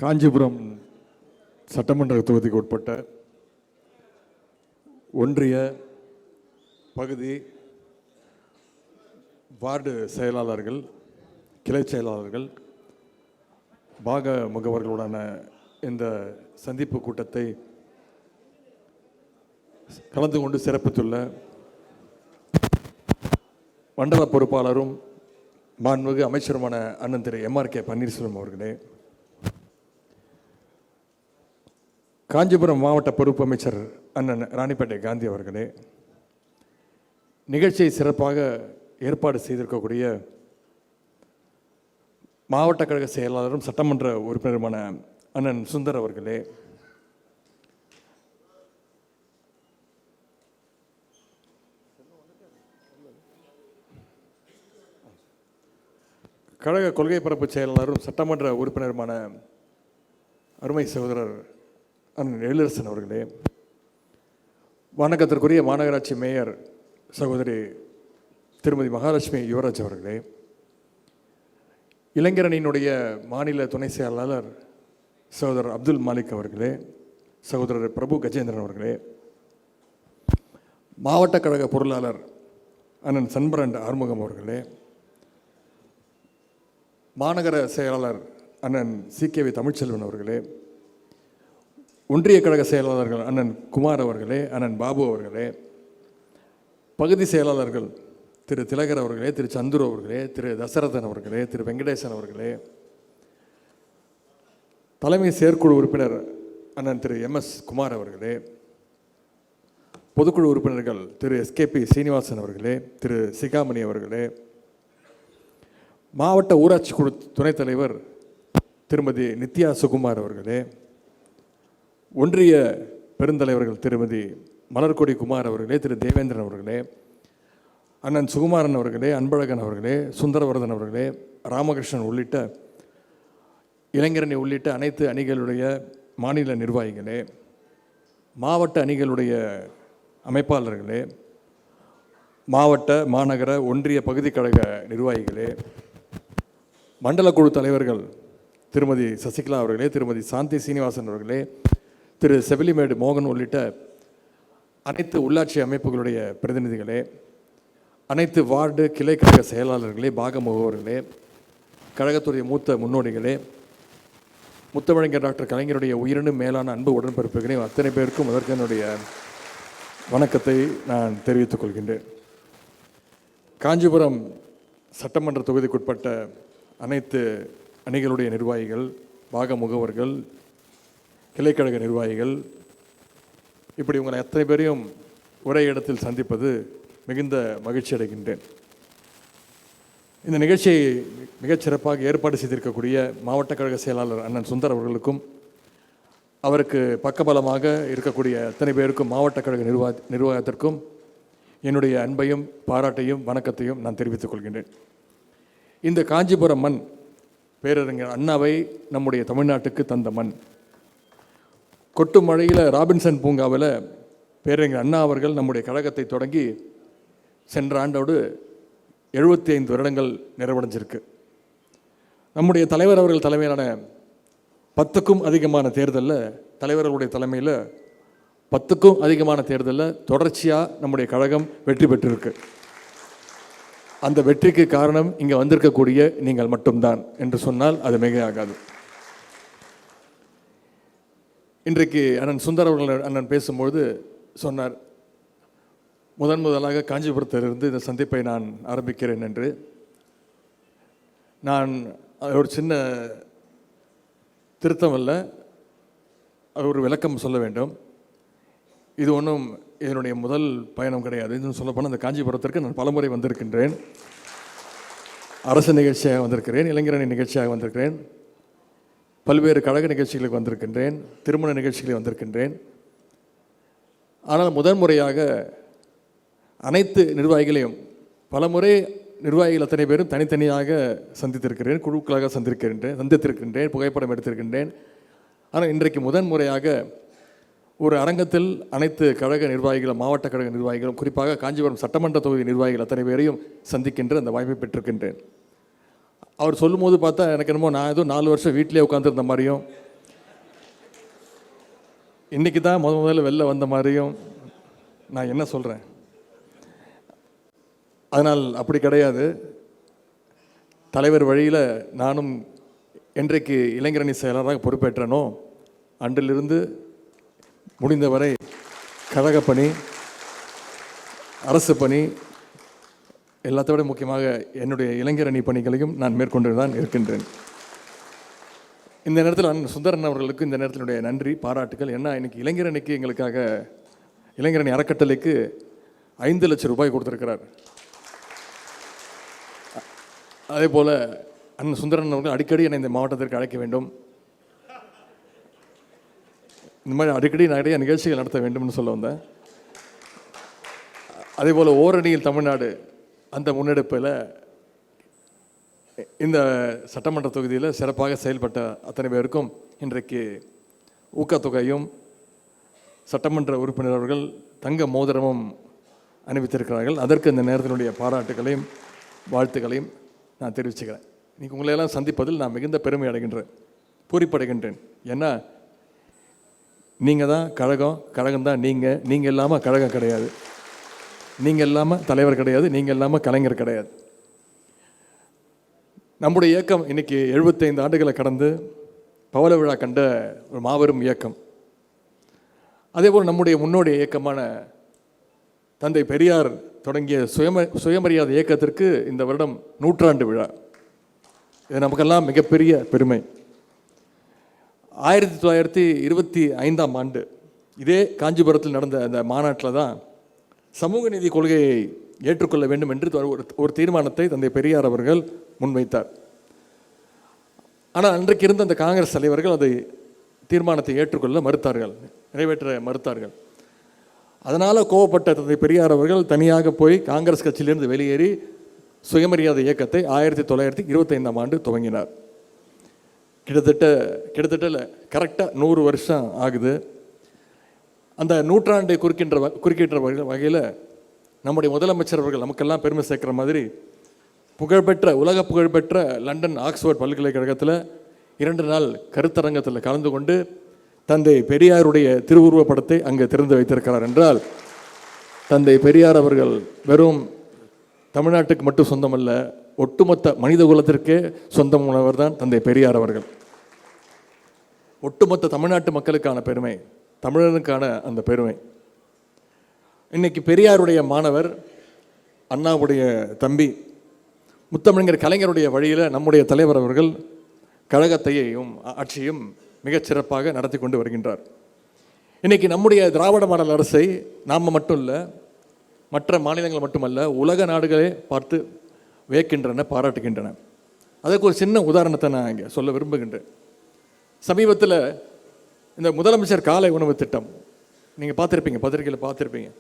காஞ்சிபுரம் சட்டமன்ற தொகுதிக்கு உட்பட்ட ஒன்றிய பகுதி வார்டு செயலாளர்கள், கிளை செயலாளர்கள், பாக முகவர்களுடான இந்த சந்திப்பு கூட்டத்தை கலந்து கொண்டு சிறப்பித்துள்ள மண்டல பொறுப்பாளரும் மாண்புமிகு அமைச்சருமான அண்ணன் திரு MRK பன்னீர்செல்வம் அவர்களே, காஞ்சிபுரம் மாவட்ட பொறுப்பு அமைச்சர் அண்ணன் ராணிப்பேட்டை காந்தி அவர்களே, நிகழ்ச்சியை சிறப்பாக ஏற்பாடு செய்திருக்கக்கூடிய மாவட்ட கழக செயலாளரும் சட்டமன்ற உறுப்பினருமான அண்ணன் சுந்தர் அவர்களே, கழக கொள்கை பரப்பு செயலாளரும் சட்டமன்ற உறுப்பினருமான அருமை சகோதரர் அண்ணன் எழிலரசன் அவர்களே, வணக்கத்திற்குரிய மாநகராட்சி மேயர் சகோதரி திருமதி மகாலட்சுமி யுவராஜ் அவர்களே, இளைஞரணியினுடைய மாநில துணை செயலாளர் சகோதரர் அப்துல் மாலிக் அவர்களே, சகோதரர் பிரபு கஜேந்திரன் அவர்களே, மாவட்ட கழக பொருளாளர் அண்ணன் சண்பரண்ட் ஆறுமுகம் அவர்களே, மாநகர செயலாளர் அண்ணன் CKV தமிழ்ச்செல்வன் அவர்களே, ஒன்றிய கழக செயலாளர்கள் அண்ணன் குமார் அவர்களே, அண்ணன் பாபு அவர்களே, பகுதி செயலாளர்கள் திரு திலகர் அவர்களே, திரு சந்துரு அவர்களே, திரு தசரதன் அவர்களே, திரு வெங்கடேசன் அவர்களே, தலைமை செயற்குழு உறுப்பினர் அண்ணன் திரு MS குமார் அவர்களே, பொதுக்குழு உறுப்பினர்கள் திரு SKP சீனிவாசன் அவர்களே, திரு சிகாமணி அவர்களே, மாவட்ட ஊராட்சி குழு துணைத் தலைவர் திருமதி நித்யா சுகுமார் அவர்களே, ஒன்றிய பெருந்தலைவர்கள் திருமதி மலர்கொடி குமார் அவர்களே, திரு தேவேந்திரன் அவர்களே, அண்ணன் சுகுமாரன் அவர்களே, அன்பழகன் அவர்களே, சுந்தரவர்தன் அவர்களே, ராமகிருஷ்ணன் உள்ளிட்ட இளைஞரணி உள்ளிட்ட அனைத்து அணிகளுடைய மாநில நிர்வாகிகளே, மாவட்ட அணிகளுடைய அமைப்பாளர்களே, மாவட்ட மாநகர ஒன்றிய பகுதி கழக நிர்வாகிகளே, மண்டல குழு தலைவர்கள் திருமதி சசிகலா அவர்களே, திருமதி சாந்தி சீனிவாசன் அவர்களே, திரு செவிலிமேடு மோகன் உள்ளிட்ட அனைத்து உள்ளாட்சி அமைப்புகளுடைய பிரதிநிதிகளே, அனைத்து வார்டு கிளை கழக செயலாளர்களே, பாக முகவர்களே, கழகத்துடைய மூத்த முன்னோடிகளே, முத்தமிழஞ்சர் டாக்டர் கலைஞருடைய உயிரினும் மேலான அன்பு உடன்பிறப்புகளே, அத்தனை பேருக்கும் அதற்கு என்னுடைய வணக்கத்தை நான் தெரிவித்துக் கொள்கின்றேன். காஞ்சிபுரம் சட்டமன்ற தொகுதிக்குட்பட்ட அனைத்து அணிகளுடைய நிர்வாகிகள், பாக முகவர்கள், கிளைக்கழக நிர்வாகிகள், இப்படி உங்களை அத்தனை பேரையும் ஒரே இடத்தில் சந்திப்பது மிகுந்த மகிழ்ச்சி அடைகின்றேன். இந்த நிகழ்ச்சியை மிகச்சிறப்பாக ஏற்பாடு செய்திருக்கக்கூடிய மாவட்ட கழக செயலாளர் அண்ணன் சுந்தர் அவர்களுக்கும், அவருக்கு பக்கபலமாக இருக்கக்கூடிய அத்தனை பேருக்கும், மாவட்ட கழக நிர்வாகத்திற்கும் என்னுடைய அன்பையும் பாராட்டையும் வணக்கத்தையும் நான் தெரிவித்துக் கொள்கின்றேன். இந்த காஞ்சிபுரம் மண் பேரறிஞர் அண்ணாவை நம்முடைய தமிழ்நாட்டுக்கு தந்த மண். கொட்டு மழையில் ராபின்சன் பூங்காவில் பேரறிஞர் அண்ணா அவர்கள் நம்முடைய கழகத்தை தொடங்கி சென்ற ஆண்டோடு 75 வருடங்கள் நிறைவடைஞ்சிருக்கு. நம்முடைய தலைவர் அவர்கள் தலைமையிலான 10க்கும் அதிகமான தேர்தலில், தலைவர்களுடைய தலைமையில் 10க்கும் அதிகமான தேர்தலில் தொடர்ச்சியாக நம்முடைய கழகம் வெற்றி பெற்றிருக்கு. அந்த வெற்றிக்கு காரணம் இங்கே வந்திருக்கக்கூடிய நீங்கள் மட்டும்தான் என்று சொன்னால் அது மிகையாகாது. இன்றைக்கு அண்ணன் சுந்தர் அவர்கள் அண்ணன் பேசும்பொழுது சொன்னார், முதலாக காஞ்சிபுரத்திலிருந்து இந்த சந்திப்பை நான் ஆரம்பிக்கிறேன் என்று. நான் ஒரு சின்ன திருத்தம் அல்ல, அது ஒரு விளக்கம் சொல்ல வேண்டும். இது ஒன்றும் என்னுடைய முதல் பயணம் கிடையாது. இன்னும் சொல்லப்போனால் அந்த காஞ்சிபுரத்திற்கு நான் பலமுறை வந்திருக்கின்றேன். அரசு நிகழ்ச்சியாக வந்திருக்கிறேன், இளைஞரணி நிகழ்ச்சியாக வந்திருக்கிறேன், பல்வேறு கழக நிகழ்ச்சிகளுக்கு வந்திருக்கின்றேன், திருமண நிகழ்ச்சிகளுக்கு வந்திருக்கின்றேன். ஆனால் முதன்முறையாக அனைத்து நிர்வாகிகளையும் பலமுறை நிர்வாகிகள் அத்தனை பேரும் தனித்தனியாக சந்தித்திருக்கிறேன், குழுக்களாக சந்தித்திருக்கின்றேன், புகைப்படம் எடுத்திருக்கின்றேன். ஆனால் இன்றைக்கு முதன்முறையாக ஒரு அரங்கத்தில் அனைத்து கழக நிர்வாகிகளும், மாவட்ட கழக நிர்வாகிகளும், குறிப்பாக காஞ்சிபுரம் சட்டமன்ற தொகுதி நிர்வாகிகள் அத்தனை பேரையும் சந்திக்கின்ற அந்த வாய்ப்பை பெற்றிருக்கின்றேன். அவர் சொல்லும் போது பார்த்தா எனக்கு என்னமோ நான் ஏதோ 4 வருஷம் வீட்டிலே உட்காந்துருந்த மாதிரியும், இன்றைக்கி தான் முதல்ல வெளில வந்த மாதிரியும் நான் என்ன சொல்கிறேன். அதனால் அப்படி கிடையாது. தலைவர் வழியில் நானும் என்றைக்கு இளைஞரணி செயலராக பொறுப்பேற்றனோ அன்றிலிருந்து முடிந்தவரை கழக பணி, அரசு பணி, எல்லாத்தை விட முக்கியமாக என்னுடைய இளைஞரணி பணிகளையும் நான் மேற்கொண்டு தான் இருக்கின்றேன். இந்த நேரத்தில் சுந்தரன் அவர்களுக்கு இந்த நேரத்தினுடைய நன்றி, பாராட்டுகள். ஏன்னா இன்னைக்கு இளைஞரணிக்கு எங்களுக்காக இளைஞரணி அறக்கட்டளைக்கு 5 லட்சம் ரூபாய் கொடுத்துருக்கிறார். அதே போல் அண்ணன் சுந்தரன் அவர்கள் அடிக்கடி என்னை இந்த மாவட்டத்திற்கு அழைக்க வேண்டும், இந்த மாதிரி அடிக்கடி நிறைய நிகழ்ச்சிகள் நடத்த வேண்டும்னு சொல்ல வந்தேன். அதே போல் ஓரணியில் தமிழ்நாடு அந்த முன்னெடுப்பில் இந்த சட்டமன்ற தொகுதியில் சிறப்பாக செயல்பட்ட அத்தனை பேருக்கும் இன்றைக்கு ஊக்கத்தொகையும் சட்டமன்ற உறுப்பினர் அவர்கள் தங்க மோதிரமும் அணிவித்திருக்கிறார்கள். அதற்கு இந்த நேரத்தினுடைய பாராட்டுகளையும் வாழ்த்துக்களையும் நான் தெரிவிச்சுக்கிறேன். இன்றைக்கி உங்களையெல்லாம் சந்திப்பதில் நான் மிகுந்த பெருமை அடைகின்றேன், பூரிப்படைகின்றேன். ஏன்னா நீங்கள் தான் கழகம் தான் நீங்கள் இல்லாமல் கழகம் கிடையாது, நீங்கள் இல்லாமல் தலைவர் கிடையாது, நீங்கள் இல்லாமல் கலைஞர் கிடையாது. நம்முடைய இயக்கம் இன்றைக்கி 75 ஆண்டுகளை கடந்து பவள விழா கண்ட ஒரு மாபெரும் இயக்கம். அதேபோல் நம்முடைய முன்னோடி இயக்கமான தந்தை பெரியார் தொடங்கிய சுயமரியாதை இயக்கத்திற்கு இந்த வருடம் 100ஆண்டு விழா. இது நமக்கெல்லாம் மிகப்பெரிய பெருமை. 1925ஆம் ஆண்டு இதே காஞ்சிபுரத்தில் நடந்த அந்த மாநாட்டில் தான் சமூக நீதி கொள்கையை ஏற்றுக்கொள்ள வேண்டும் என்று ஒரு தீர்மானத்தை தந்தை பெரியார் அவர்கள் முன்வைத்தார். ஆனால் அன்றைக்கு இருந்த அந்த காங்கிரஸ் தலைவர்கள் அதை தீர்மானத்தை ஏற்றுக்கொள்ள மறுத்தார்கள், நிறைவேற்ற மறுத்தார்கள். அதனால் கோவப்பட்ட தந்தை பெரியார் அவர்கள் தனியாக போய் காங்கிரஸ் கட்சியிலிருந்து வெளியேறி சுயமரியாதை இயக்கத்தை 1925ஆம் ஆண்டு துவங்கினார். கிட்டத்தட்ட கரெக்டாக 100 வருஷம் ஆகுது. அந்த 100ஆண்டை குறுக்கின்ற வகையில் நம்முடைய முதலமைச்சர் அவர்கள் நமக்கெல்லாம் பெருமை சேர்க்குற மாதிரி உலக புகழ்பெற்ற லண்டன் ஆக்ஸ்போர்ட் பல்கலைக்கழகத்தில் 2 நாள் கருத்தரங்கத்தில் கலந்து கொண்டு தந்தை பெரியாருடைய திருவுருவ படத்தை அங்கே திறந்து வைத்திருக்கிறார். என்றால் தந்தை பெரியார் அவர்கள் வெறும் தமிழ்நாட்டுக்கு மட்டும் சொந்தமல்ல, ஒட்டுமொத்த மனித குலத்திற்கே சொந்தமானவர் தான் தந்தை பெரியார் அவர்கள். ஒட்டுமொத்த தமிழ்நாட்டு மக்களுக்கான பெருமை, தமிழனுக்கான அந்த பெருமை. இன்னைக்கு பெரியாருடைய மாணவர், அண்ணாவுடைய தம்பி, முத்தமிழர் கலைஞருடைய வழியில் நம்முடைய தலைவர் அவர்கள் கழகத்தையும் ஆட்சியும் மிகச்சிறப்பாக நடத்தி கொண்டு வருகின்றார். இன்றைக்கி நம்முடைய திராவிட மாடல் அரசை நாம் மட்டும் இல்லை, மற்ற மாநிலங்கள் மட்டுமல்ல, உலக நாடுகளே பார்த்து வியக்கின்றன, பாராட்டுகின்றன. அதற்கு ஒரு சின்ன உதாரணத்தை நான் இங்கே சொல்ல விரும்புகின்றேன். சமீபத்தில் இந்த முதலமைச்சர் காலை உணவு திட்டம் நீங்கள் பார்த்துருப்பீங்க, பத்திரிகையில் பார்த்துருப்பீங்க.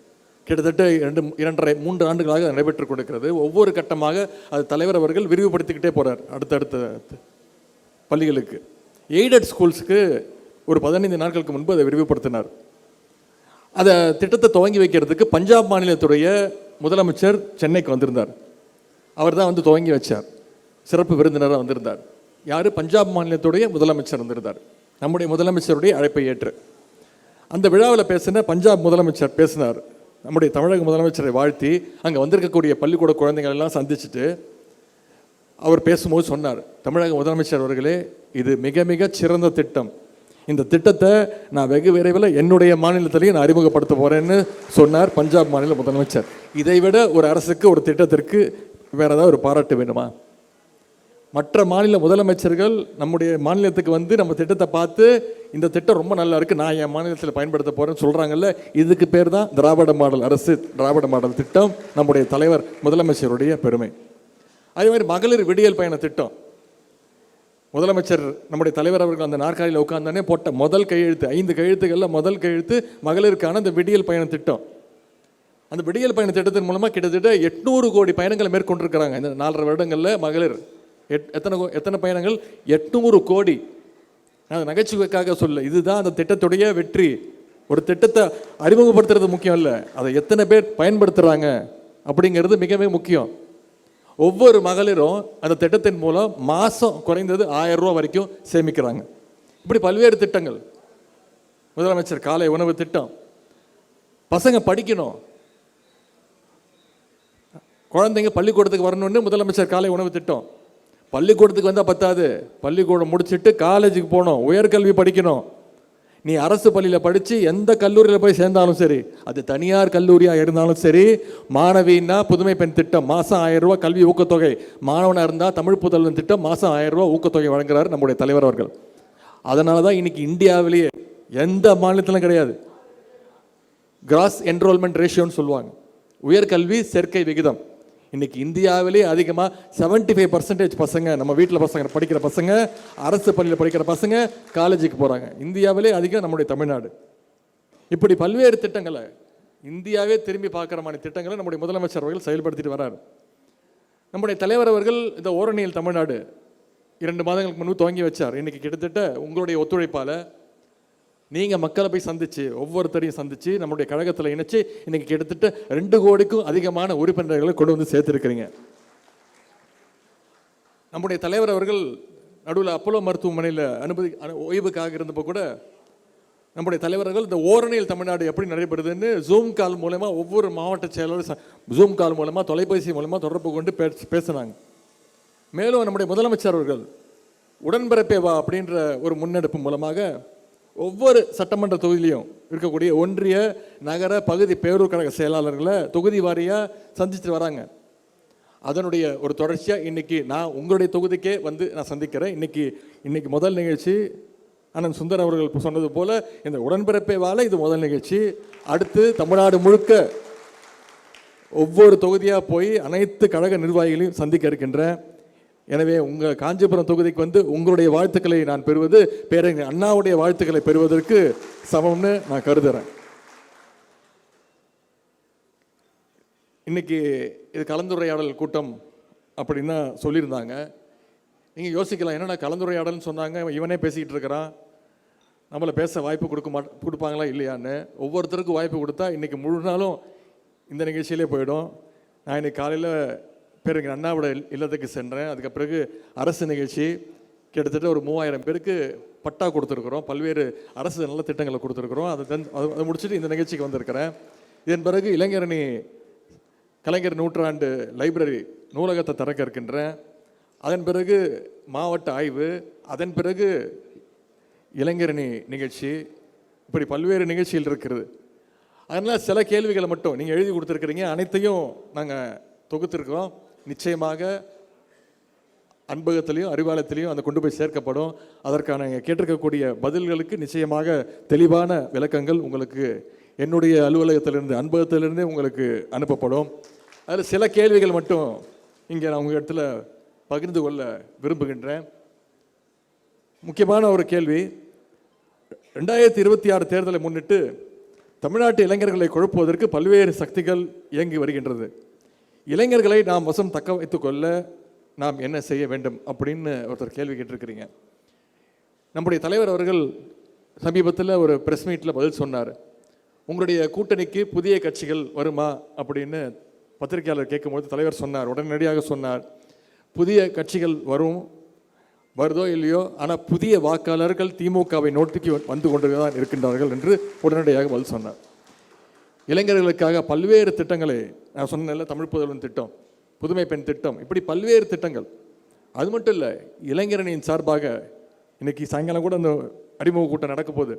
கிட்டத்தட்ட 2.5-3 ஆண்டுகளாக நடைபெற்று கொடுக்கிறது. ஒவ்வொரு கட்டமாக அது தலைவர் அவர்கள் விரிவுபடுத்திக்கிட்டே போகிறார் அடுத்தடுத்த பள்ளிகளுக்கு. எய்டட் ஸ்கூல்ஸுக்கு ஒரு 15 நாட்களுக்கு முன்பு அதை விரிவுபடுத்தினார். அதை திட்டத்தை துவங்கி வைக்கிறதுக்கு பஞ்சாப் மாநிலத்துடைய முதலமைச்சர் சென்னைக்கு வந்திருந்தார். அவர் தான் வந்து துவங்கி வச்சார், சிறப்பு விருந்தினராக வந்திருந்தார். யார்? பஞ்சாப் மாநிலத்துடைய முதலமைச்சர் வந்திருந்தார், நம்முடைய முதலமைச்சருடைய அழைப்பை ஏற்று. அந்த விழாவில் பேசின பஞ்சாப் முதலமைச்சர் பேசினார், நம்முடைய தமிழக முதலமைச்சரை வாழ்த்தி. அங்கே வந்திருக்கக்கூடிய பள்ளிக்கூட குழந்தைகள் எல்லாம் சந்திச்சுட்டு அவர் பேசும்போது சொன்னார், தமிழக முதலமைச்சர் அவர்களே, இது மிக மிக சிறந்த திட்டம். இந்த திட்டத்தை நான் வெகு விரைவில் என்னுடைய மாநிலத்திலையும் நான் அறிமுகப்படுத்த போகிறேன்னு சொன்னார் பஞ்சாப் மாநில முதலமைச்சர். இதைவிட ஒரு அரசுக்கு, ஒரு திட்டத்திற்கு வேறு ஏதாவது ஒரு பாராட்டு வேணுமா? மற்ற மாநில முதலமைச்சர்கள் நம்முடைய மாநிலத்துக்கு வந்து நம்ம திட்டத்தை பார்த்து இந்த திட்டம் ரொம்ப நல்லா இருக்குது, நான் என் மாநிலத்தில் பயன்படுத்த போகிறேன்னு சொல்கிறாங்கல்ல, இதுக்கு பேர் தான் திராவிட மாடல் அரசு, திராவிட மாடல் திட்டம், நம்முடைய தலைவர் முதலமைச்சருடைய பெருமை. அதே மாதிரி மகளிர் விடியல் பயண திட்டம், முதலமைச்சர் நம்முடைய தலைவர் அவர்கள் அந்த நாற்காலியில் உட்கார்ந்தானே போட்ட முதல் கையெழுத்து, 5 கையெழுத்துக்களில் முதல் கையெழுத்து மகளிருக்கான அந்த விடியல் பயண திட்டம். அந்த விடியல் பயண திட்டத்தின் மூலமாக கிட்டத்தட்ட 800 கோடி பயணங்களை மேற்கொண்டிருக்கிறாங்க இந்த 4.5 வருடங்களில். மகளிர் எத்தனை பயணங்கள்? 800 கோடி. நான் நகைச்சுவைக்காக சொல்ல, இதுதான் அந்த திட்டத்துடைய வெற்றி. ஒரு திட்டத்தை அறிமுகப்படுத்துறது முக்கியம் இல்லை, அதை எத்தனை பேர் பயன்படுத்துகிறாங்க அப்படிங்கிறது மிகவே முக்கியம். ஒவ்வொரு மகளிரும் அந்த திட்டத்தின் மூலம் மாதம் குறைந்தது 1000 ரூபா வரைக்கும் சேமிக்கிறாங்க. இப்படி பல்வேறு திட்டங்கள். முதலமைச்சர் காலை உணவு திட்டம். பசங்க படிக்கணும், குழந்தைங்க பள்ளிக்கூடத்துக்கு வரணும்னு முதலமைச்சர் காலை உணவு திட்டம். பள்ளிக்கூடத்துக்கு வந்தால் பத்தாது, பள்ளிக்கூடம் முடிச்சுட்டு காலேஜுக்கு போகணும், உயர்கல்வி படிக்கணும். நீ அரசு பள்ளியில் படித்து எந்த கல்லூரியில் போய் சேர்ந்தாலும் சரி, அது தனியார் கல்லூரியாக இருந்தாலும் சரி, மாணவின்னா புதுமை பெண் திட்டம் மாதம் 1000 ரூபா கல்வி ஊக்கத்தொகை, மாணவனாக இருந்தால் தமிழ் புதல்வன் திட்டம் மாதம் 1000 ரூபா ஊக்கத்தொகை வழங்குறாரு நம்முடைய தலைவர் அவர்கள். அதனால தான் இன்னைக்கு இந்தியாவிலேயே எந்த மாநிலத்திலும் கிடையாது கிராஸ் என்ரோல்மெண்ட் ரேஷியோன்னு சொல்லுவாங்க, உயர்கல்வி சேர்க்கை விகிதம். இன்னைக்கு இந்தியாவிலே அதிகமாக 75% பசங்க, நம்ம வீட்டில் பசங்க படிக்கிற பசங்க, அரசு பள்ளியில் படிக்கிற பசங்க காலேஜுக்கு போகிறாங்க. இந்தியாவிலே அதிகம் நம்முடைய தமிழ்நாடு. இப்படி பல்வேறு திட்டங்களை, இந்தியாவே திரும்பி பார்க்குற மாதிரி திட்டங்களை நம்முடைய முதலமைச்சர் அவர்கள் செயல்படுத்திட்டு வர்றார். நம்முடைய தலைவர் அவர்கள் இந்த ஓரணியில் தமிழ்நாடு 2 மாதங்களுக்கு முன்பு துவங்கி வச்சார். இன்னைக்கு கிட்டத்தட்ட உங்களுடைய ஒத்துழைப்பால் நீங்கள் மக்களை போய் சந்திச்சு, ஒவ்வொருத்தரையும் சந்திச்சு, நம்முடைய கழகத்தில் இணைச்சு இன்னைக்கு கிட்டத்தட்ட 2 கோடிக்கும் அதிகமான உறுப்பினர்களை கொண்டு வந்து சேர்த்துருக்கிறீங்க. நம்முடைய தலைவர் அவர்கள் நடுவில் அப்போலோ மருத்துவமனையில் ஓய்வுக்காக இருந்தப்போ கூட நம்முடைய தலைவர்கள் இந்த ஓரணியில் தமிழ்நாடு எப்படி நடைபெறுதுன்னு ஜூம் கால் மூலமாக ஒவ்வொரு மாவட்ட செயலாளரும் ஜூம் கால் மூலமாக தொலைபேசி மூலமாக தொடர்பு கொண்டு பேசினாங்க. மேலும் நம்முடைய முதலமைச்சர் அவர்கள் உடன்பிறப்பே வா அப்படின்ற ஒரு முன்னெடுப்பு மூலமாக ஒவ்வொரு சட்டமன்ற தொகுதியிலையும் இருக்கக்கூடிய ஒன்றிய நகர பகுதி பேரூர் கழக செயலாளர்களை தொகுதி வாரியாக சந்திச்சுட்டு வராங்க. அதனுடைய ஒரு தொடர்ச்சியாக இன்னைக்கு நான் உங்களுடைய தொகுதிக்கே வந்து நான் சந்திக்கிறேன். இன்னைக்கு முதல் நிகழ்ச்சி அண்ணன் சுந்தர் அவர்கள் சொன்னது போல இந்த உடன்பிறப்பே வாழ இது முதல் நிகழ்ச்சி. அடுத்து தமிழ்நாடு முழுக்க ஒவ்வொரு தொகுதியாக போய் அனைத்து கழக நிர்வாகிகளையும் சந்திக்க இருக்கின்றேன். எனவே உங்கள் காஞ்சிபுரம் தொகுதிக்கு வந்து உங்களுடைய வாழ்த்துக்களை நான் பெறுவது பேரறிஞர் அண்ணாவுடைய வாழ்த்துக்களை பெறுவதற்கு சமம்னு நான் கருதுகிறேன். இன்னைக்கு இது கலந்துரையாடல் கூட்டம் அப்படின்னா சொல்லியிருந்தாங்க. நீங்கள் யோசிக்கலாம், என்னென்னா கலந்துரையாடல்னு சொன்னாங்க, இவனே பேசிக்கிட்டு இருக்கிறான், நம்மளை பேச வாய்ப்பு கொடுப்பாங்களா இல்லையான்னு. ஒவ்வொருத்தருக்கும் வாய்ப்பு கொடுத்தா இன்றைக்கி முழு நாளும் இந்த நிகழ்ச்சியிலே போயிடும். நான் இன்னைக்கு காலையில் பேருங்க அண்ணாவோட இல்லத்துக்கு சென்றேன். அதுக்கு பிறகு அரசு நிகழ்ச்சி கிட்டத்தட்ட ஒரு 3000 பேருக்கு பட்டா கொடுத்துருக்குறோம், பல்வேறு அரசு நல்ல திட்டங்களை கொடுத்துருக்குறோம். அதை முடிச்சுட்டு இந்த நிகழ்ச்சிக்கு வந்திருக்கிறேன். இதன் பிறகு இளைஞரணி கலைஞர் நூற்றாண்டு லைப்ரரி நூலகத்தை திறக்க இருக்கின்றேன். அதன் பிறகு மாவட்ட ஆய்வு, அதன் பிறகு இளைஞரணி நிகழ்ச்சி, இப்படி பல்வேறு நிகழ்ச்சிகள் இருக்கிறது. அதனால் சில கேள்விகளை மட்டும் நீங்கள் எழுதி கொடுத்துருக்குறீங்க, அனைத்தையும் நாங்கள் தொகுத்திருக்கிறோம். நிச்சயமாக அன்பகத்திலையும் அறிவாலயத்திலையும் அந்த கொண்டு போய் சேர்க்கப்படும். அதற்கான கேட்டிருக்கக்கூடிய பதில்களுக்கு நிச்சயமாக தெளிவான விளக்கங்கள் உங்களுக்கு என்னுடைய அலுவலகத்திலிருந்து அன்பகத்திலிருந்தே உங்களுக்கு அனுப்பப்படும். அதில் சில கேள்விகள் மட்டும் இங்கே நான் உங்கள் இடத்துல பகிர்ந்து கொள்ள விரும்புகின்றேன். முக்கியமான ஒரு கேள்வி, 2026 தேர்தலை முன்னிட்டு தமிழ்நாட்டு இளைஞர்களை குழப்புவதற்கு பல்வேறு சக்திகள் இயங்கி வருகின்றது. இளைஞர்களை நாம் வசம் தக்க வைத்துக்கொள்ள நாம் என்ன செய்ய வேண்டும் அப்படின்னு ஒருத்தர் கேள்வி கேட்டிருக்கிறீங்க. நம்முடைய தலைவர் அவர்கள் சமீபத்தில் ஒரு ப்ரெஸ் மீட்டில் பதில் சொன்னார். உங்களுடைய கூட்டணிக்கு புதிய கட்சிகள் வருமா அப்படின்னு பத்திரிகையாளர் கேட்கும்போது தலைவர் சொன்னார், உடனடியாக சொன்னார், புதிய கட்சிகள் வருதோ இல்லையோ, ஆனால் புதிய வாக்காளர்கள் திமுகவை நோக்கி வந்து கொண்டு தான் இருக்கின்றார்கள் என்று உடனடியாக பதில் சொன்னார். இளைஞர்களுக்காக பல்வேறு திட்டங்களை நான் சொன்னேன்ல, தமிழ் புதல்வன் திட்டம், புதுமை பெண் திட்டம், இப்படி பல்வேறு திட்டங்கள். அது மட்டும் இல்லை, இளைஞரணியின் சார்பாக இன்னைக்கு சாயங்காலம் கூட அந்த அறிமுக கூட்டம் நடக்க போகுது.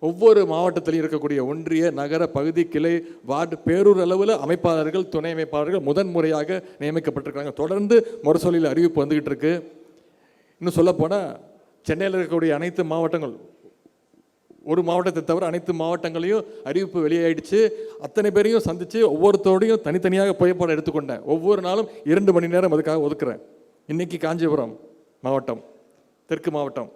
ஒவ்வொரு மாவட்டத்திலையும் இருக்கக்கூடிய ஒன்றிய நகர பகுதி கிளை வார்டு பேரூர் அளவில் அமைப்பாளர்கள் துணை அமைப்பாளர்கள் முதன்முறையாக நியமிக்கப்பட்டிருக்காங்க. தொடர்ந்து முரசொலியில் அறிவிப்பு வந்துகிட்டு இருக்கு. இன்னும் சொல்லப்போனால் சென்னையில் இருக்கக்கூடிய அனைத்து மாவட்டங்கள், ஒரு மாவட்டத்தை தவிர அனைத்து மாவட்டங்களையும் அறிவிப்பு வெளியாயிடுச்சு. அத்தனை பேரையும் சந்தித்து ஒவ்வொருத்தோடையும் தனித்தனியாக புகைப்படம் எடுத்துக்கொண்டேன். ஒவ்வொரு நாளும் 2 மணி நேரம் அதுக்காக ஒதுக்குறேன். இன்னைக்கு காஞ்சிபுரம் மாவட்டம், தெற்கு மாவட்டம்,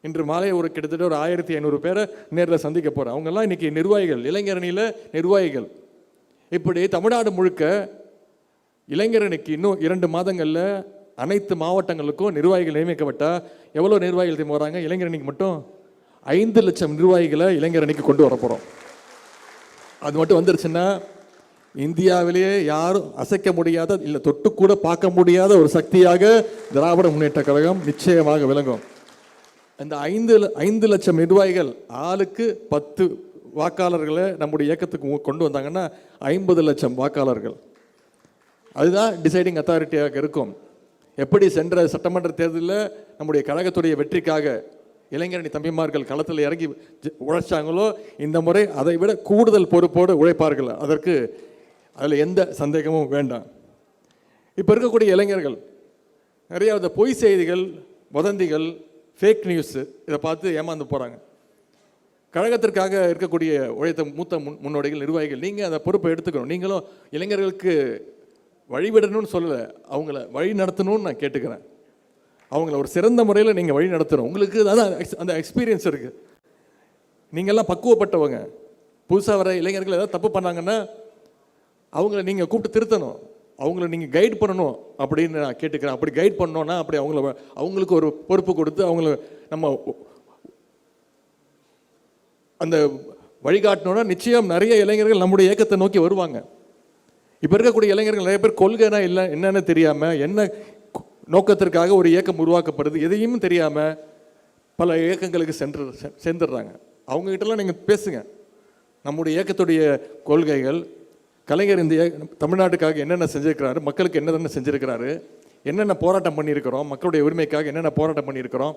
இன்று மாலை கிட்டத்தட்ட ஒரு 1500 பேரை நேரில் சந்திக்க போகிறேன். அவங்கெல்லாம் இன்னைக்கு நிர்வாகிகள், இளைஞரணியில் நிர்வாகிகள். இப்படி தமிழ்நாடு முழுக்க இளைஞரணிக்கு இன்னும் 2 மாதங்களில் அனைத்து மாவட்டங்களுக்கும் நிர்வாகிகள் நியமிக்கப்பட்டால் எவ்வளோ நிர்வாகிகள் திரும்ப வராங்க? இளைஞரணிக்கு மட்டும் 5 லட்சம் நிர்வாகிகளை இளைஞரணிக்கு கொண்டு வர போகிறோம். அது மட்டும் வந்துருச்சுன்னா இந்தியாவிலேயே யாரும் அசைக்க முடியாத, இல்லை தொட்டு கூட பார்க்க முடியாத ஒரு சக்தியாக திராவிட முன்னேற்ற கழகம் நிச்சயமாக விளங்கும். அந்த 5 லட்சம் நிர்வாகிகள் ஆளுக்கு 10 வாக்காளர்களை நம்முடைய இயக்கத்துக்கு கொண்டு வந்தாங்கன்னா 50 லட்சம் வாக்காளர்கள். அதுதான் டிசைடிங் அத்தாரிட்டியாக இருக்கும். எப்படி சென்ற சட்டமன்ற தேர்தலில் நம்முடைய கழகத்துடைய வெற்றிக்காக இளைஞரணி தம்பிமார்கள் களத்தில் இறங்கி உழைச்சாங்களோ, இந்த முறை அதை விட கூடுதல் பொறுப்போடு உழைப்பார்கள். அதற்கு அதில் எந்த சந்தேகமும் வேண்டாம். இப்போ இருக்கக்கூடிய இளைஞர்கள் நிறைய பொய் செய்திகள், வதந்திகள், ஃபேக் நியூஸ் இதை பார்த்து ஏமாந்து போகிறாங்க. கழகத்திற்காக இருக்கக்கூடிய உழைத்த மூத்த முன்னோடிகள், நிர்வாகிகள், நீங்கள் அந்த பொறுப்பை எடுத்துக்கணும். நீங்களும் இளைஞர்களுக்கு வழிவிடணும்னு சொல்லலை, அவங்கள வழி நடத்தணும்னு நான் கேட்டுக்கிறேன். அவங்கள ஒரு சிறந்த முறையில் நீங்கள் வழி நடத்தணும். உங்களுக்கு அதான் அந்த எக்ஸ்பீரியன்ஸ் இருக்குது. நீங்கள்லாம் பக்குவப்பட்டவங்க. புதுசாக வர இளைஞர்கள் ஏதாவது தப்பு பண்ணாங்கன்னா அவங்கள நீங்கள் கூப்பிட்டு திருத்தணும், அவங்கள நீங்கள் கைட் பண்ணணும் அப்படின்னு நான் கேட்டுக்கிறேன். அப்படி கைட் பண்ணோன்னா அப்படி அவங்களுக்கு ஒரு பொறுப்பு கொடுத்து அவங்கள நம்ம அந்த வழிகாட்டணும்னா நிச்சயம் நிறைய இளைஞர்கள் நம்முடைய இயக்கத்தை நோக்கி வருவாங்க. இப்போ இருக்கக்கூடிய இளைஞர்கள் நிறைய பேர் கொள்கைனா இல்லை என்னன்னு தெரியாமல், என்ன நோக்கத்திற்காக ஒரு இயக்கம் உருவாக்கப்படுது எதையும் தெரியாமல் பல இயக்கங்களுக்கு சேர்ந்துடுறாங்க. அவங்ககிட்டலாம் நீங்கள் பேசுங்க. நம்முடைய இயக்கத்துடைய கொள்கைகள், கலைஞர் இந்த தமிழ்நாட்டுக்காக என்னென்ன செஞ்சுருக்கிறாரு, மக்களுக்கு என்னென்ன செஞ்சுருக்கிறாரு, என்னென்ன போராட்டம் பண்ணியிருக்கிறோம், மக்களுடைய உரிமைக்காக என்னென்ன போராட்டம் பண்ணியிருக்கிறோம்,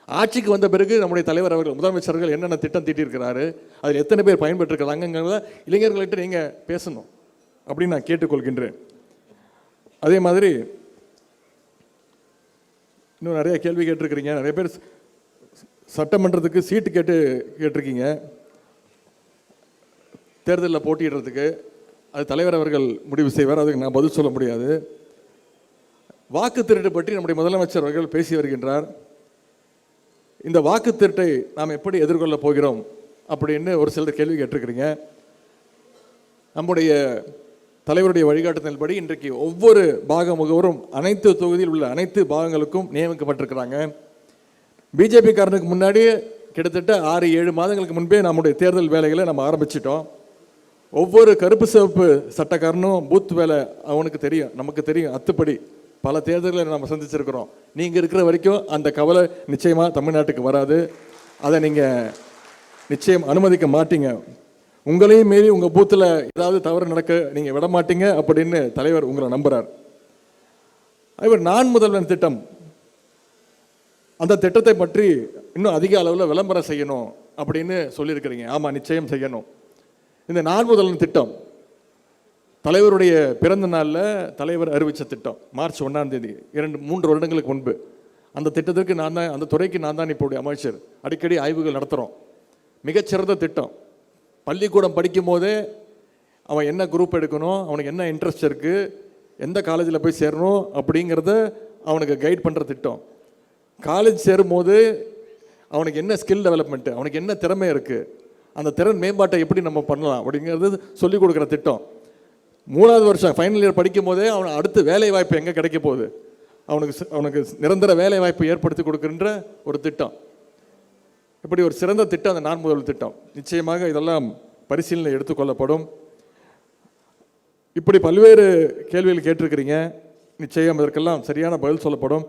ஆட்சிக்கு வந்த பிறகு நம்முடைய தலைவர் அவர்கள், முதலமைச்சர்கள் என்னென்ன திட்டம் தீட்டியிருக்கிறாரு, அதில் எத்தனை பேர் பயன்பெற்றிருக்கிறாங்கிறத இளைஞர்கள்கிட்ட நீங்கள் பேசணும் அப்படின்னு நான் கேட்டுக்கொள்கின்றேன். அதே மாதிரி இன்னும் நிறைய கேள்வி கேட்டிருக்கிறீங்க. நிறைய பேர் சட்டமன்றத்துக்கு சீட்டு கேட்டிருக்கீங்க, தேர்தலில் போட்டியிடுறதுக்கு. அது தலைவர் அவர்கள் முடிவு செய்வார், அதுக்கு நான் பதில் சொல்ல முடியாது. வாக்கு திருட்டு பற்றி நம்முடைய முதலமைச்சர் அவர்கள் பேசி வருகின்றார். இந்த வாக்கு திருட்டை நாம் எப்படி எதிர்கொள்ள போகிறோம் அப்படின்னு ஒரு சிலர் கேள்வி கேட்டிருக்கிறீங்க. நம்முடைய தலைவருடைய வழிகாட்டுதல்படி இன்றைக்கு ஒவ்வொரு பாக முகவரும் அனைத்து தொகுதியில் உள்ள அனைத்து பாகங்களுக்கும் நியமிக்கப்பட்டிருக்கிறாங்க. பிஜேபி காரனுக்கு முன்னாடியே கிட்டத்தட்ட 6-7 மாதங்களுக்கு முன்பே நம்முடைய தேர்தல் வேலைகளை நம்ம ஆரம்பிச்சிட்டோம். ஒவ்வொரு கருப்பு சிவப்பு சட்டக்காரனும் பூத் வேலை அவனுக்கு தெரியும், நமக்கு தெரியும். அத்துப்படி பல தேர்தல்களை நம்ம சந்திச்சிருக்கிறோம். நீங்கள் இருக்கிற வரைக்கும் அந்த கவலை நிச்சயமாக தமிழ்நாட்டுக்கு வராது. அதை நீங்கள் நிச்சயம் அனுமதிக்க மாட்டீங்க. உங்களையும் மீறி உங்கள் பூத்தில் ஏதாவது தவறு நடக்க நீங்கள் விட மாட்டீங்க அப்படின்னு தலைவர் உங்களை நம்புகிறார். அதுபோல் நான் முதல்வன் திட்டம், அந்த திட்டத்தை பற்றி இன்னும் அதிக அளவில் விளம்பரம் செய்யணும் அப்படின்னு சொல்லியிருக்கிறீங்க. ஆமாம், நிச்சயம் செய்யணும். இந்த நான் முதல்வன் திட்டம் தலைவருடைய பிறந்த நாளில் தலைவர் அறிவித்த திட்டம், மார்ச் 1ஆம் தேதி, 2-3 வருடங்களுக்கு முன்பு. அந்த திட்டத்திற்கு நான் தான், அந்த துறைக்கு நான் தான் இப்போடைய அமைச்சர். அடிக்கடி ஆய்வுகள் நடத்துகிறோம். மிகச்சிறந்த திட்டம். பள்ளிக்கூடம் படிக்கும் போதே அவன் என்ன குரூப் எடுக்கணும், அவனுக்கு என்ன இன்ட்ரெஸ்ட் இருக்குது, எந்த காலேஜில் போய் சேரணும் அப்படிங்கிறத அவனுக்கு கைட் பண்ணுற திட்டம். காலேஜ் சேரும்போது அவனுக்கு என்ன ஸ்கில் டெவலப்மெண்ட்டு, அவனுக்கு என்ன திறமை இருக்குது, அந்த திறன் மேம்பாட்டை எப்படி நம்ம பண்ணலாம் அப்படிங்கிறது சொல்லிக் கொடுக்குற திட்டம். 3ஆவது வருஷம் ஃபைனல் இயர் படிக்கும் போதே அவன் அடுத்து வேலை வாய்ப்பு எங்கே கிடைக்க போகுது, அவனுக்கு நிரந்தர வேலை வாய்ப்பு ஏற்படுத்தி கொடுக்கின்ற ஒரு திட்டம். இப்படி ஒரு சிறந்த திட்டம் அந்த நான் முதல்வர் திட்டம். நிச்சயமாக இதெல்லாம் பரிசீலனை எடுத்துக்கொள்ளப்படும். இப்படி பல்வேறு கேள்விகள் கேட்டிருக்கிறீங்க. நிச்சயம் இதற்கெல்லாம் சரியான பதில் சொல்லப்படும்.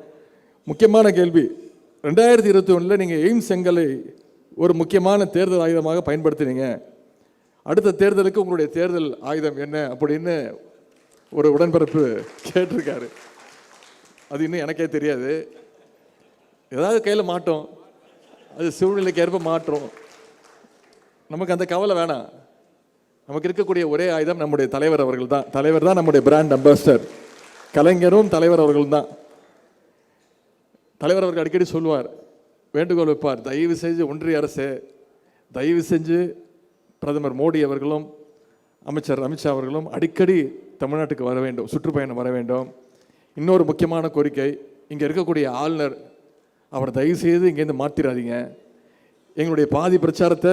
முக்கியமான கேள்வி, 2021 நீங்கள் எய்ம்ஸ் செங்கலை ஒரு முக்கியமான தேர்தல் ஆயுதமாக பயன்படுத்தினீங்க. அடுத்த தேர்தலுக்கு உங்களுடைய தேர்தல் ஆயுதம் என்ன அப்படின்னு ஒரு உடன்பிறப்பு கேட்டிருக்காரு. அது இன்னும் எனக்கே தெரியாது. ஏதாவது கையில் மாட்டோம், அது சூழ்நிலைக்கு ஏற்ப மாற்றோம். நமக்கு அந்த கவலை வேணாம். நமக்கு இருக்கக்கூடிய ஒரே ஆயுதம் நம்முடைய தலைவர் அவர்கள் தான். தலைவர் தான் நம்முடைய பிராண்ட் அம்பாசிடர். கலைஞரும் தலைவர் அவர்கள் தான். தலைவர் அவர்கள் அடிக்கடி சொல்லுவார், வேண்டுகோள் வைப்பார், தயவு செஞ்சு ஒன்றிய அரசு, தயவு செஞ்சு பிரதமர் மோடி அவர்களும் அமைச்சர் அமித்ஷா அவர்களும் அடிக்கடி தமிழ்நாட்டுக்கு வர வேண்டும், சுற்றுப்பயணம் வர வேண்டும். இன்னொரு முக்கியமான கோரிக்கை, இங்கே இருக்கக்கூடிய ஆளுநர் அவர் தயவு செய்து இங்கேருந்து மாற்றிடாதீங்க. எங்களுடைய பாதி பிரச்சாரத்தை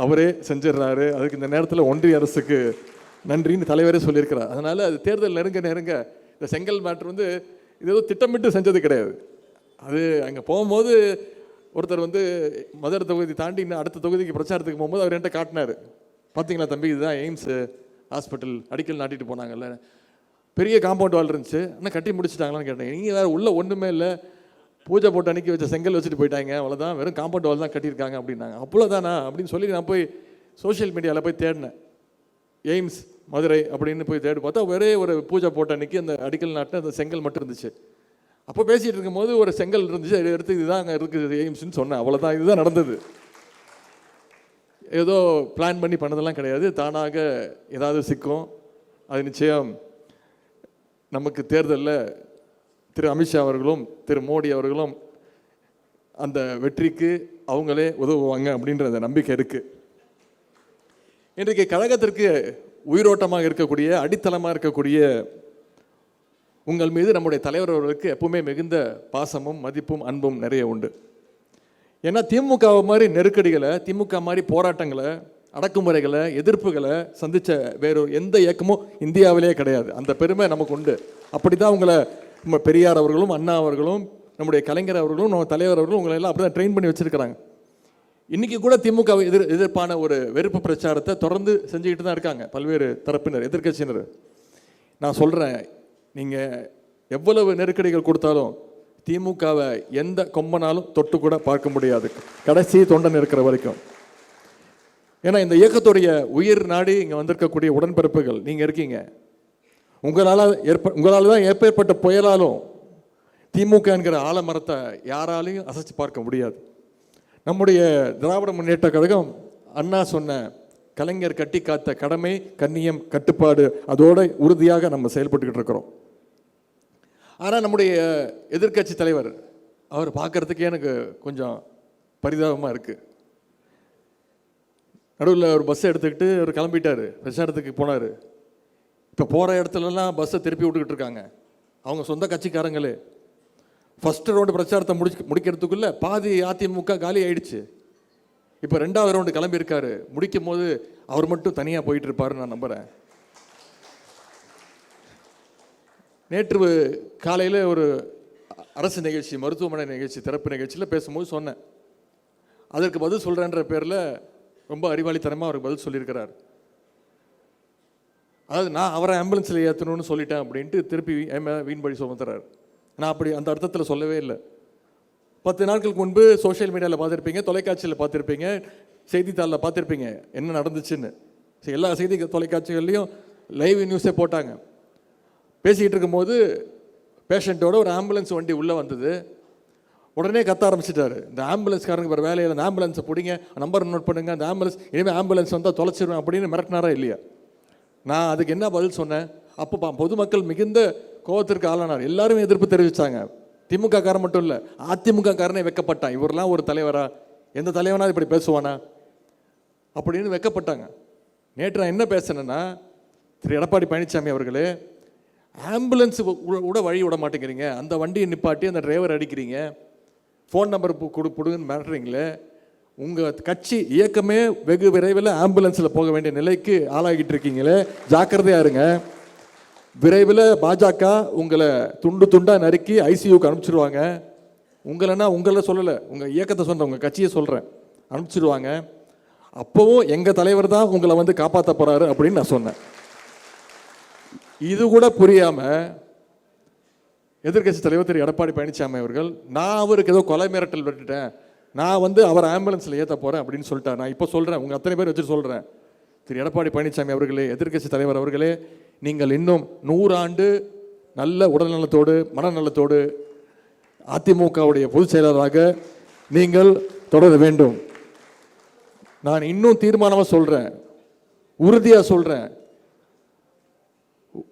அவரே செஞ்சிடறாரு. அதுக்கு இந்த நேரத்தில் ஒன்றிய அரசுக்கு நன்றின்னு தலைவரே சொல்லியிருக்கிறார். அதனால் அது தேர்தல் நெருங்க இந்த செங்கல் மேட்ரு இது ஏதோ திட்டமிட்டு செஞ்சது கிடையாது. அது அங்கே போகும்போது ஒருத்தர் மதுரை தொகுதி தாண்டி இன்னும் அடுத்த தொகுதிக்கு பிரச்சாரத்துக்கு போகும்போது அவர் என்கிட்ட காட்டினார், பார்த்தீங்களா தம்பி, இதுதான் எய்ம்ஸ் ஹாஸ்பிட்டல், அடிக்கல் நாட்டிட்டு போனாங்கல்ல, பெரிய காம்பவுண்ட் வால் இருந்துச்சு, ஆனால் கட்டி முடிச்சுட்டாங்களான்னு கேட்டேன். நீங்கள் வேறு உள்ள ஒன்றுமே இல்லை, பூஜை போட்டு அன்றைக்கி வச்ச செங்கல் வச்சுட்டு போயிட்டாங்க, அவ்வளோதான், வெறும் காம்பவுண்ட் வால் தான் கட்டியிருக்காங்க அப்படின்னாங்க. அவ்வளோதானா அப்படின்னு சொல்லி நான் போய் சோஷியல் மீடியாவில் போய் தேடினேன். எய்ம்ஸ் மதுரை அப்படின்னு போய் தேடி பார்த்தா ஒரே ஒரு பூஜை போட்ட அன்றைக்கி அந்த அடிக்கல் நாட்டில் அந்த செங்கல் மட்டும் இருந்துச்சு. அப்போ பேசிகிட்டு இருக்கும்போது ஒரு செங்கல் இருந்துச்சு, அதை எடுத்து இதுதான் அங்கே இருக்குது எய்ம்ஸ்ன்னு சொன்னேன். அவ்வளோதான், இதுதான் நடந்தது. ஏதோ பிளான் பண்ணி பண்ணதெல்லாம் கிடையாது. தானாக ஏதாவது சிக்கும். அது நிச்சயம் நமக்கு தேர்தலில் திரு அமித்ஷா அவர்களும் திரு மோடி அவர்களும் அந்த வெற்றிக்கு அவங்களே உதவுவாங்க அப்படின்ற அந்த நம்பிக்கை இருக்குது. இன்றைக்கு கழகத்திற்கு உயிரோட்டமாக இருக்கக்கூடிய, அடித்தளமாக இருக்கக்கூடிய உங்கள் மீது நம்முடைய தலைவர் அவர்களுக்கு எப்பவுமே மிகுந்த பாசமும் மதிப்பும் அன்பும் நிறைய உண்டு. ஏன்னா திமுக மாதிரி நெருக்கடிகளை, திமுக மாதிரி போராட்டங்களை, அடக்குமுறைகளை, எதிர்ப்புகளை சந்தித்த வேறு எந்த இயக்கமும் இந்தியாவிலே கிடையாது. அந்த பெருமை நமக்கு உண்டு. அப்படி தான் உங்களை நம்ம பெரியார் அவர்களும் அண்ணா அவர்களும் நம்முடைய கலைஞர் அவர்களும் நம்ம தலைவர் அவர்களும் உங்களை எல்லாம் அப்படி தான் ட்ரெயின் பண்ணி வச்சுருக்கிறாங்க. இன்றைக்கி கூட திமுக எதிர்ப்பான ஒரு வெறுப்பு பிரச்சாரத்தை தொடர்ந்து செஞ்சுக்கிட்டு தான் இருக்காங்க பல்வேறு தரப்பினர், எதிர்க்கட்சியினர். நான் சொல்கிறேன், நீங்கள் எவ்வளவு நெருக்கடிகள் கொடுத்தாலும் திமுகவை எந்த கொம்பனாலும் தொட்டு கூட பார்க்க முடியாது, கடைசி தொண்டன் இருக்கிற வரைக்கும். ஏன்னா இந்த இயக்கத்துடைய உயிர் நாடி இங்கே வந்திருக்கக்கூடிய உடன்பிறப்புகள் நீங்கள் இருக்கீங்க. உங்களால் தான் ஏற்பட்ட புயலாலும் திமுக என்கிற ஆலமரத்தை யாராலையும் அசைச்சு பார்க்க முடியாது. நம்முடைய திராவிட முன்னேற்ற கழகம் அண்ணா சொன்ன கலைஞர் கட்டி காத்த கடமை, கண்ணியம், கட்டுப்பாடு, அதோட உறுதியாக நம்ம செயல்பட்டுக்கிட்டு இருக்கிறோம். ஆனால் நம்முடைய எதிர்க்கட்சி தலைவர் அவர் பார்க்குறதுக்கே எனக்கு கொஞ்சம் பரிதாபமாக இருக்குது. நடுவில் ஒரு பஸ்ஸை எடுத்துக்கிட்டு அவர் கிளம்பிட்டார், பிரச்சாரத்துக்கு போனார். இப்போ போகிற இடத்துலலாம் பஸ்ஸை திருப்பி விட்டுக்கிட்டு இருக்காங்க அவங்க சொந்த கட்சிக்காரங்களே. ஃபஸ்ட்டு ரவுண்டு பிரச்சாரத்தை முடிக்கிறதுக்குள்ளே பாதி அதிமுக காலி ஆயிடுச்சு. இப்போ 2வது ரவுண்டு கிளம்பியிருக்காரு. முடிக்கும் போது அவர் மட்டும் தனியாக போயிட்டு இருப்பாருன்னு நான் நம்புகிறேன். நேற்று காலையில் ஒரு அரசு நிகழ்ச்சி, மருத்துவமனை நிகழ்ச்சி, திறப்பு நிகழ்ச்சியில் பேசும்போது சொன்னேன். அதற்கு பதில் சொல்கிறேன்ற பேரில் ரொம்ப அறிவாளித்தனமாக அவருக்கு பதில் சொல்லியிருக்கிறார். அதாவது நான் அவரை ஆம்புலன்ஸில் ஏற்றணும்னு சொல்லிட்டேன் அப்படின்ட்டு திருப்பி வீண் பழி சுமத்துறாரு. நான் அப்படி அந்த அர்த்தத்தில் சொல்லவே இல்லை. 10 நாட்களுக்கு முன்பு சோஷியல் மீடியாவில் பார்த்துருப்பீங்க, தொலைக்காட்சியில் பார்த்துருப்பீங்க, செய்தித்தாளில் பார்த்துருப்பீங்க என்ன நடந்துச்சுன்னு. எல்லா செய்தி தொலைக்காட்சிகள்லையும் லைவ் நியூஸே போட்டாங்க. பேசிக்கிட்டு இருக்கும்போது பேஷண்ட்டோட ஒரு ஆம்புலன்ஸ் வண்டி உள்ளே வந்தது. உடனே கத்த ஆரம்பிச்சிட்டாரு, இந்த ஆம்புலன்ஸ்காரங்க வேறு வேலையில் அந்த ஆம்புலன்ஸை பிடிங்க, நம்பர் நோட் பண்ணுங்க, அந்த ஆம்புலன்ஸ் இனிமேல் ஆம்புலன்ஸ் வந்தால் தொலைச்சிருவேன் அப்படின்னு மிரட்டினாரா இல்லையா? நான் அதுக்கு என்ன பதில் சொன்னேன்? அப்போ பொதுமக்கள் மிகுந்த கோபத்திற்கு ஆளானார். எல்லாரும் எதிர்ப்பு தெரிவித்தாங்க. திமுக காரன் மட்டும் இல்லை, அதிமுக காரனே வெக்கப்பட்டான். இவரெல்லாம் ஒரு தலைவரா? எந்த தலைவனா இப்படி பேசுவானா அப்படின்னு வெக்கப்பட்டாங்க. நேற்று நான் என்ன பேசினேன்னா, திரு எடப்பாடி பழனிசாமி அவர்களே, ஆம்புலன்ஸு கூட வழி விட மாட்டேங்கிறீங்க, அந்த வண்டியை நிப்பாட்டி அந்த டிரைவர் அடிக்கிறீங்க, ஃபோன் நம்பர் கொடுன்னு மிரட்டுறீங்களே. உங்கள் கட்சி இயக்கமே வெகு விரைவில் ஆம்புலன்ஸில் போக வேண்டிய நிலைக்கு ஆளாகிட்டு இருக்கீங்களே, ஜாக்கிரதையாக இருங்க. விரைவில் பாஜக உங்களை துண்டு துண்டாக நறுக்கி ஐசியூக்கு அனுப்பிச்சிடுவாங்க. உங்களை சொல்லலை, உங்கள் இயக்கத்தை சொல்கிறேன், உங்கள் கட்சியை சொல்கிறேன், அனுப்பிச்சிடுவாங்க. அப்போவும் எங்கள் தலைவர் தான் உங்களை வந்து காப்பாற்ற போகிறாரு அப்படின்னு நான் சொன்னேன். இது கூட புரியாமல் எதிர்க்கட்சி தலைவர் திரு எடப்பாடி பழனிசாமி அவர்கள், நான் அவருக்கு ஏதோ கொலை மிரட்டல் விட்டுட்டேன், நான் வந்து அவர் ஆம்புலன்ஸில் ஏற்ற போகிறேன் அப்படின்னு சொல்லிட்டார். நான் இப்போ சொல்கிறேன், உங்கள் அத்தனை பேர் வச்சுட்டு சொல்கிறேன், திரு எடப்பாடி பழனிசாமி அவர்களே, எதிர்க்கட்சி தலைவர் அவர்களே, நீங்கள் இன்னும் 100 ஆண்டு நல்ல உடல்நலத்தோடு மனநலத்தோடு அதிமுகவுடைய பொதுச் செயலாளராக நீங்கள் தொடர வேண்டும். நான் இன்னும் தீர்மானமாக சொல்கிறேன், உறுதியாக சொல்கிறேன்,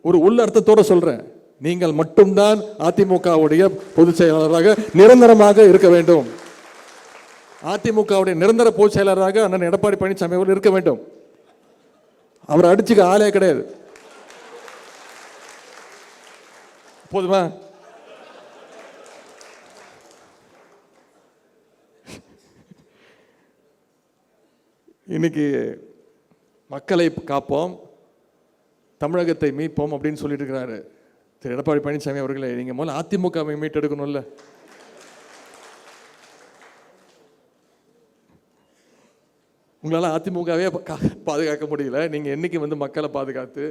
ஒரு உள்ள அர்த்தத்தோடு சொல்கிறேன், நீங்கள் மட்டும்தான் அதிமுகவுடைய பொதுச் செயலாளராக நிரந்தரமாக இருக்க வேண்டும். அதிமுகவுடைய நிரந்தர பொதுச் செயலாளராக அண்ணன் எடப்பாடி பழனிசாமி அவர்கள் இருக்க வேண்டும். அவர் அடிச்சுக்க ஆளே கிடையாது. போதுமா? இன்னைக்கு மக்களை காப்போம், தமிழகத்தை மீட்போம் அப்படின்னு சொல்லிட்டு இருக்கிறாரு திரு எடப்பாடி பழனிசாமி அவர்களே. நீங்கள் முதல்ல அதிமுகவை மீட்டெடுக்கணும்ல. உங்களால் அதிமுகவே பாதுகாக்க முடியல. நீங்கள் என்றைக்கு வந்து மக்களை பாதுகாத்து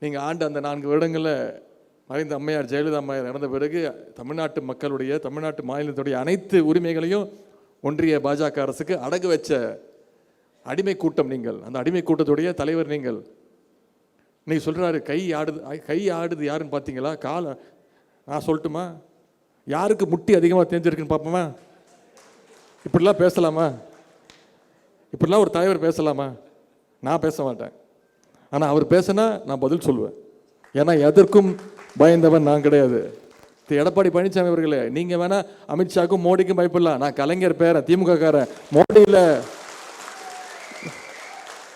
நீங்கள் ஆண்டு அந்த 4 வருடங்களில் மறைந்த அம்மையார் ஜெயலலிதா அம்மையார் இறந்த பிறகு தமிழ்நாட்டு மக்களுடைய, தமிழ்நாட்டு மாநிலத்துடைய அனைத்து உரிமைகளையும் ஒன்றிய பாஜக அரசுக்கு அடகு வச்ச அடிமை கூட்டம் நீங்கள். அந்த அடிமை கூட்டத்துடைய தலைவர் நீங்கள். இன்னைக்கு சொல்கிறாரு கை ஆடுது யாருன்னு பார்த்தீங்களா? நான் சொல்லட்டுமா? யாருக்கு முட்டி அதிகமாக தெரிஞ்சிருக்குன்னு பார்ப்போமா? இப்படிலாம் பேசலாமா? இப்படிலாம் ஒரு தலைவர் பேசலாமா? நான் பேச மாட்டேன். ஆனால் அவர் பேசினா நான் பதில் சொல்லுவேன். ஏன்னா எதற்கும் பயந்தவன் நான் கிடையாது. எடப்பாடி பழனிசாமி அவர்களே, நீங்கள் வேணா அமித்ஷாக்கும் மோடிக்கும் பயப்படலாம். நான் கலைஞர் பேரன், திமுக காரன். மோடியில்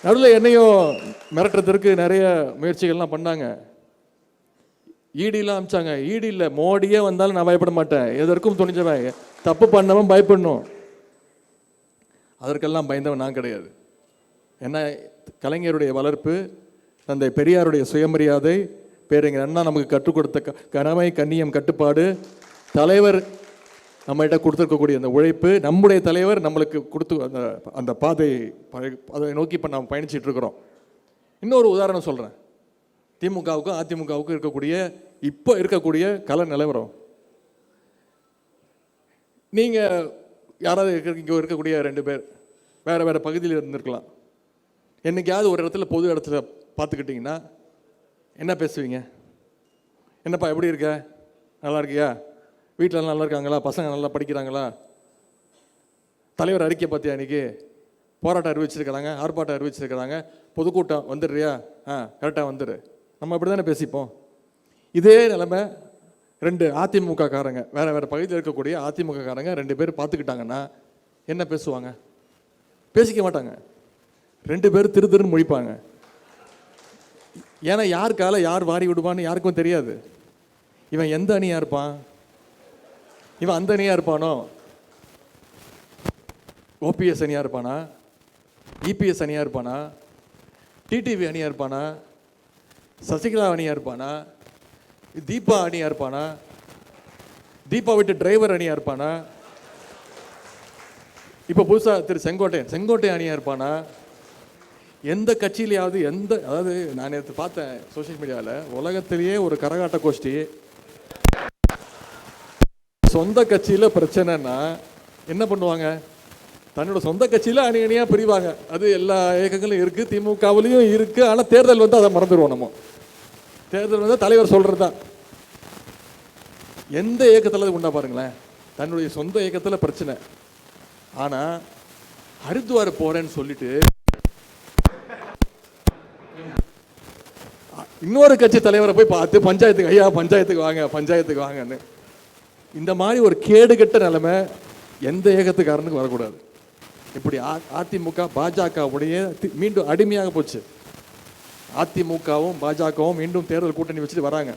நடுவில் என்னையும் மிரட்டுறதுக்கு நிறைய முயற்சிகள்லாம் பண்ணாங்க. ஈடிலாம் அமிச்சாங்க. ஈடி இல்லை, மோடியே வந்தாலும் நான் பயப்பட மாட்டேன். எதற்கும் துணிஞ்சவன். தப்பு பண்ணவன் பயப்படணும். அதற்கெல்லாம் பயந்தவன் நான் கிடையாது. ஏன்னா கலைஞருடைய வளர்ப்பு, தந்தை பெரியாருடைய சுயமரியாதை, பேரறிஞர் அண்ணா நமக்கு கற்றுக் கொடுத்த கடமை, கண்ணியம், கட்டுப்பாடு, தலைவர் நம்மகிட்ட கொடுத்துருக்கக்கூடிய அந்த உழைப்பு, நம்முடைய தலைவர் நம்மளுக்கு கொடுத்து அந்த பாதை, அதை நோக்கி இப்போ நாம் பயணிச்சுட்டு இருக்கிறோம். இன்னொரு உதாரணம் சொல்கிறேன். திமுகவுக்கும் அதிமுகவுக்கும் இப்போ இருக்கக்கூடிய கல நிலவரம். நீங்கள் யாராவது இங்கே இருக்கக்கூடிய 2 பேர் வேறு பகுதியில் இருந்திருக்கலாம். என்னைக்காவது ஒரு இடத்துல, பொது இடத்துல பார்த்துக்கிட்டிங்கன்னா என்ன பேசுவீங்க? என்னப்பா எப்படி இருக்க? நல்லா இருக்கியா? வீட்டில் நல்லா இருக்காங்களா? பசங்க நல்லா படிக்கிறாங்களா? தலைவர் அறிக்கை பார்த்தியா? இன்றைக்கி போராட்டம் அறிவிச்சிருக்கிறாங்க, ஆர்ப்பாட்டம் அறிவிச்சிருக்கிறாங்க, பொதுக்கூட்டம் வந்துடுறியா? கரெக்டாக வந்துடு. நம்ம அப்படி தானே பேசிப்போம். இதே நிலைமை 2 அதிமுக காரங்க, வேறு பகுதியில் இருக்கக்கூடிய அதிமுக காரங்க 2 பேர் பார்த்துக்கிட்டாங்கன்னா என்ன பேசுவாங்க? பேசிக்க மாட்டாங்க. 2 பேர் திருன்னு முழிப்பாங்க. ஏன்னா யார் காலை யார் வாரி விடுவான்னு யாருக்கும் தெரியாது. இவன் எந்த அணியாக இருப்பான், இவன் அந்த அணியாக இருப்பானோ, ஓபிஎஸ் அணியாக இருப்பானா, இபிஎஸ் அணியாக இருப்பானா, டிடிவி அணியாக இருப்பானா, சசிகலா அணியாக இருப்பானா, தீபா அணியாக இருப்பானா, தீபா விட்டு டிரைவர் அணியாக இருப்பானா, இப்போ புதுசாக திரு செங்கோட்டை அணியாக இருப்பானா, எந்த கட்சியிலையாவது அதாவது நான் நேற்று பார்த்தேன் சோசியல் மீடியாவில், உலகத்திலேயே ஒரு கரகாட்ட கோஷ்டி சொந்த கட்சியில் பிரச்சனைன்னா என்ன பண்ணுவாங்க? தன்னோட சொந்த கட்சியில் அணியாக பிரிவாங்க. அது எல்லா இயக்கங்களும் இருக்குது, திமுகவிலையும் இருக்குது. ஆனால் தேர்தல் வந்து அதை மறந்துடுவோம். நம்ம தேர்தல் வந்து தலைவர் சொல்கிறது தான். எந்த இயக்கத்தில் அது உண்டா பாருங்களேன், தன்னுடைய சொந்த இயக்கத்தில் பிரச்சனை. ஆனால் ஹரித்வார் போகிறேன்னு சொல்லிட்டு இன்னொரு கட்சி தலைவரை போய் பார்த்து பஞ்சாயத்துக்கு, ஐயா பஞ்சாயத்துக்கு வாங்கன்னு, இந்த மாதிரி ஒரு கேடுகட்ட நிலைமை எந்த இயக்கத்துக்காரனுக்கு வரக்கூடாது. இப்படி அதிமுக பாஜகவுடைய மீண்டும் அடிமையாக போச்சு. அதிமுகவும் பாஜகவும் மீண்டும் தேர்தல் கூட்டணி வச்சுட்டு வராங்க.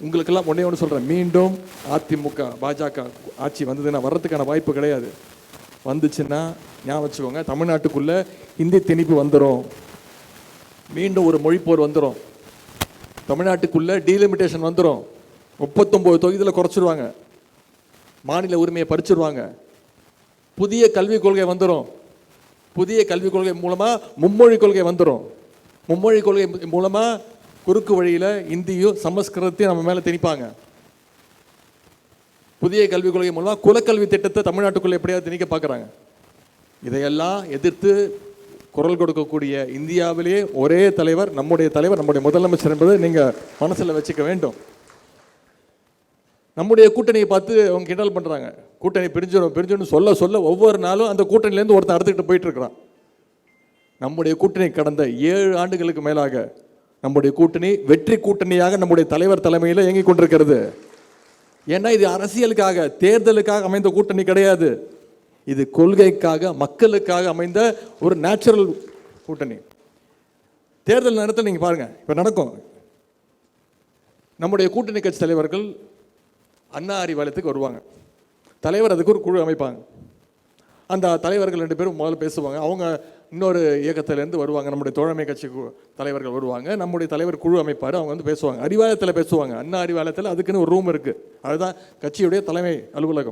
உங்களுக்கெல்லாம் ஒன்று சொல்கிறேன், மீண்டும் அதிமுக பாஜக ஆட்சி வந்ததுன்னா வர்றதுக்கான வாய்ப்பு கிடையாது. வந்துச்சுன்னா ஞாபகம் வச்சுக்கோங்க, தமிழ்நாட்டுக்குள்ளே இந்தி திணிப்பு வந்துடும், மீண்டும் ஒரு மொழிப்போர் வந்துடும், தமிழ்நாட்டுக்குள்ளே டீலிமிட்டேஷன் வந்துடும், 39 தொகுதியில் குறைச்சிடுவாங்க, மாநில உரிமையை பறிச்சிடுவாங்க, புதிய கல்விக் கொள்கை வந்துடும், புதிய கல்விக் கொள்கை மூலமாக மும்மொழி கொள்கை வந்துடும், மும்மொழி கொள்கை மூலமாக குறுக்கு வழியில் இந்தியும் சமஸ்கிருதத்தையும் நம்ம மேலே திணிப்பாங்க, புதிய கல்விக் கொள்கை மூலமாக குலக்கல்வி திட்டத்தை தமிழ்நாட்டுக்குள்ளே எப்படியாவது திணிக்க பார்க்குறாங்க. இதையெல்லாம் எதிர்த்து குரல் கொடுக்கக்கூடிய இந்தியாவிலேயே ஒரே தலைவர் நம்முடைய தலைவர், நம்முடைய முதலமைச்சர் என்பதை நீங்கள் மனசில் வச்சுக்க வேண்டும். நம்முடைய கூட்டணியை பார்த்து அவங்க கிண்டல் பண்ணுறாங்க. கூட்டணி பிரிஞ்சிடும் சொல்ல ஒவ்வொரு நாளும் அந்த கூட்டணியிலேருந்து ஒருத்தன் அறுத்துக்கிட்டு போயிட்டு இருக்கிறான். நம்முடைய கூட்டணி கடந்த 7 ஆண்டுகளுக்கு மேலாக நம்முடைய கூட்டணி வெற்றி கூட்டணியாக நம்முடைய தலைவர் தலைமையில் இயங்கிக் கொண்டிருக்கிறது. ஏன்னா இது அரசியலுக்காக, தேர்தலுக்காக அமைந்த கூட்டணி கிடையாது. இது கொள்கைக்காக, மக்களுக்காக அமைந்த ஒரு நேச்சுரல் கூட்டணி. தேர்தல் நேரத்தில் நீங்கள் பாருங்கள், இப்போ நடக்கும். நம்முடைய கூட்டணி கட்சி தலைவர்கள் அண்ணா அறிவாலயத்துக்கு வருவாங்க. தலைவர் அதுக்கு ஒரு குழு அமைப்பாங்க. அந்த தலைவர்கள் 2 பேரும் முதல்ல பேசுவாங்க. அவங்க இன்னொரு இயக்கத்திலேருந்து வருவாங்க, நம்முடைய தோழமை கட்சி தலைவர்கள் வருவாங்க, நம்முடைய தலைவர் குழு அமைப்பார், அவங்க வந்து பேசுவாங்க. அறிவாலயத்தில் பேசுவாங்க. அண்ணா அறிவாலயத்தில் அதுக்குன்னு ஒரு ரூம் இருக்குது, அதுதான் கட்சியுடைய தலைமை அலுவலகம்.